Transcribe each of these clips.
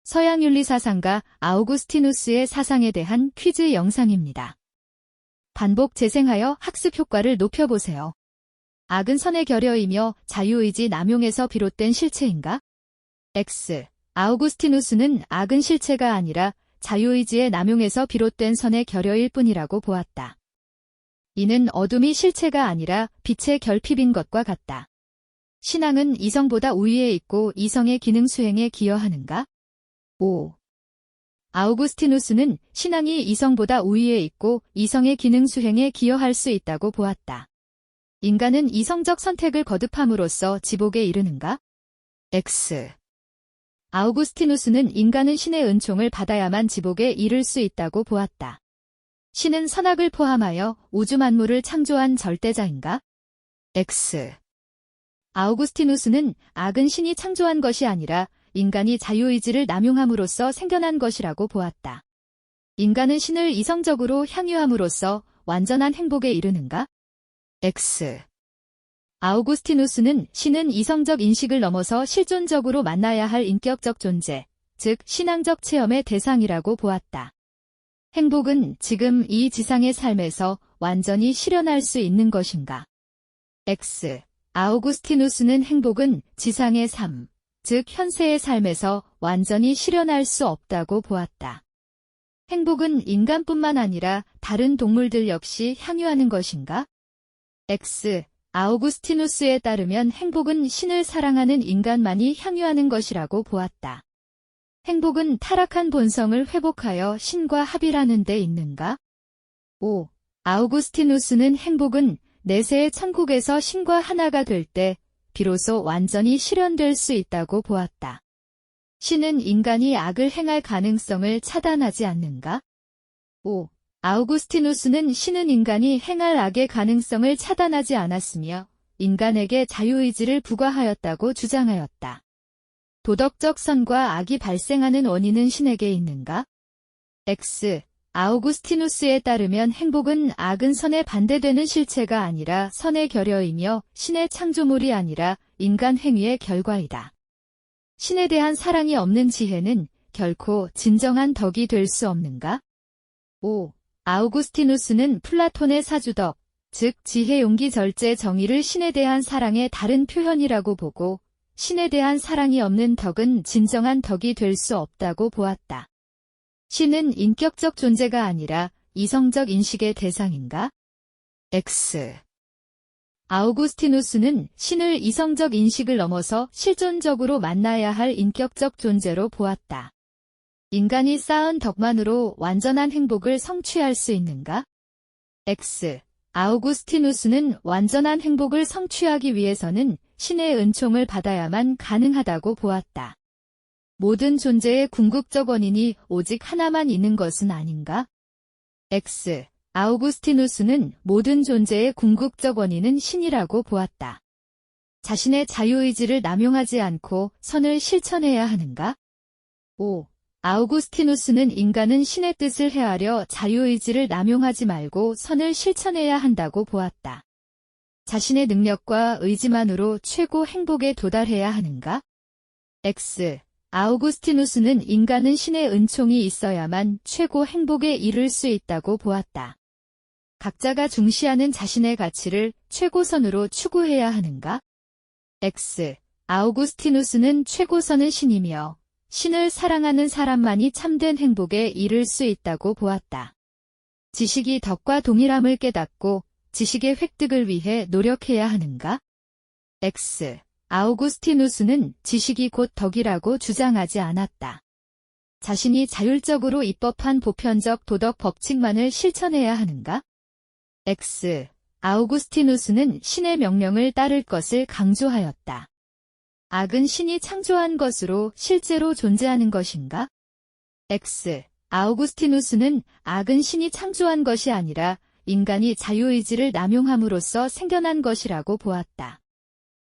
서양윤리사상가 아우구스티누스의 사상에 대한 퀴즈 영상입니다. 반복 재생하여 학습 효과를 높여보세요. 악은 선의 결여이며 자유의지 남용에서 비롯된 실체인가? X. 아우구스티누스는 악은 실체가 아니라 자유의지의 남용에서 비롯된 선의 결여일 뿐이라고 보았다. 이는 어둠이 실체가 아니라 빛의 결핍인 것과 같다. 신앙은 이성보다 우위에 있고 이성의 기능 수행에 기여하는가? 5. 아우구스티누스는 신앙이 이성보다 우위에 있고 이성의 기능 수행에 기여할 수 있다고 보았다. 인간은 이성적 선택을 거듭함으로써 지복에 이르는가? X. 아우구스티누스는 인간은 신의 은총을 받아야만 지복에 이를 수 있다고 보았다. 신은 선악을 포함하여 우주 만물을 창조한 절대자인가? X. 아우구스티누스는 악은 신이 창조한 것이 아니라 인간이 자유의지를 남용함으로써 생겨난 것이라고 보았다. 인간은 신을 이성적으로 향유함으로써 완전한 행복에 이르는가? X. 아우구스티누스는 신은 이성적 인식을 넘어서 실존적으로 만나야 할 인격적 존재, 즉 신앙적 체험의 대상이라고 보았다. 행복은 지금 이 지상의 삶에서 완전히 실현할 수 있는 것인가? X. 아우구스티누스는 행복은 지상의 삶, 즉 현세의 삶에서 완전히 실현할 수 없다고 보았다. 행복은 인간뿐만 아니라 다른 동물들 역시 향유하는 것인가? X. 아우구스티누스에 따르면 행복은 신을 사랑하는 인간만이 향유하는 것이라고 보았다. 행복은 타락한 본성을 회복하여 신과 합일하는 데 있는가? 5. 아우구스티누스는 행복은 내세의 천국에서 신과 하나가 될 때 비로소 완전히 실현될 수 있다고 보았다. 신은 인간이 악을 행할 가능성을 차단하지 않는가? 5. 아우구스티누스는 신은 인간이 행할 악의 가능성을 차단하지 않았으며 인간에게 자유의지를 부과하였다고 주장하였다. 도덕적 선과 악이 발생하는 원인은 신에게 있는가? X. 아우구스티누스에 따르면 행복은 악은 선에 반대되는 실체가 아니라 선의 결여이며 신의 창조물이 아니라 인간 행위의 결과이다. 신에 대한 사랑이 없는 지혜는 결코 진정한 덕이 될 수 없는가? 5. 아우구스티누스는 플라톤의 사주덕, 즉 지혜 용기 절제 정의를 신에 대한 사랑의 다른 표현이라고 보고 신에 대한 사랑이 없는 덕은 진정한 덕이 될 수 없다고 보았다. 신은 인격적 존재가 아니라 이성적 인식의 대상인가? X. 아우구스티누스는 신을 이성적 인식을 넘어서 실존적으로 만나야 할 인격적 존재로 보았다. 인간이 쌓은 덕만으로 완전한 행복을 성취할 수 있는가? X. 아우구스티누스는 완전한 행복을 성취하기 위해서는 신의 은총을 받아야만 가능하다고 보았다. 모든 존재의 궁극적 원인이 오직 하나만 있는 것은 아닌가? X. 아우구스티누스는 모든 존재의 궁극적 원인은 신이라고 보았다. 자신의 자유의지를 남용하지 않고 선을 실천해야 하는가? 5. 아우구스티누스는 인간은 신의 뜻을 헤아려 자유의지를 남용하지 말고 선을 실천해야 한다고 보았다. 자신의 능력과 의지만으로 최고 행복에 도달해야 하는가? X. 아우구스티누스는 인간은 신의 은총이 있어야만 최고 행복에 이를 수 있다고 보았다. 각자가 중시하는 자신의 가치를 최고선으로 추구해야 하는가? X. 아우구스티누스는 최고선은 신이며 신을 사랑하는 사람만이 참된 행복에 이를 수 있다고 보았다. 지식이 덕과 동일함을 깨닫고 지식의 획득을 위해 노력해야 하는가? X. 아우구스티누스는 지식이 곧 덕이라고 주장하지 않았다. 자신이 자율적으로 입법한 보편적 도덕 법칙만을 실천해야 하는가? X. 아우구스티누스는 신의 명령을 따를 것을 강조하였다. 악은 신이 창조한 것으로 실제로 존재하는 것인가? X. 아우구스티누스는 악은 신이 창조한 것이 아니라 인간이 자유의지를 남용함으로써 생겨난 것이라고 보았다.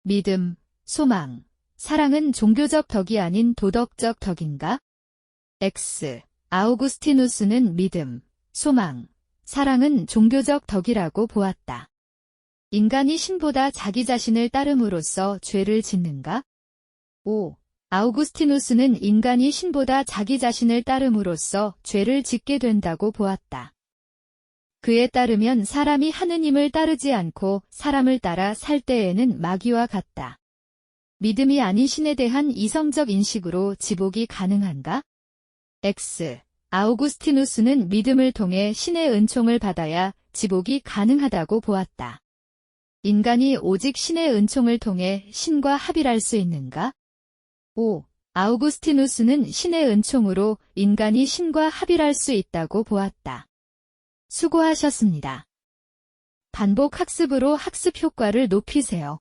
믿음, 소망, 사랑은 종교적 덕이 아닌 도덕적 덕인가? X. 아우구스티누스는 믿음, 소망, 사랑은 종교적 덕이라고 보았다. 인간이 신보다 자기 자신을 따름으로써 죄를 짓는가? 5. 아우구스티누스는 인간이 신보다 자기 자신을 따름으로써 죄를 짓게 된다고 보았다. 그에 따르면 사람이 하느님을 따르지 않고 사람을 따라 살 때에는 마귀와 같다. 믿음이 아닌 신에 대한 이성적 인식으로 지복이 가능한가? X. 아우구스티누스는 믿음을 통해 신의 은총을 받아야 지복이 가능하다고 보았다. 인간이 오직 신의 은총을 통해 신과 합일할 수 있는가? 5. 아우구스티누스는 신의 은총으로 인간이 신과 합일할 수 있다고 보았다. 수고하셨습니다. 반복 학습으로 학습 효과를 높이세요.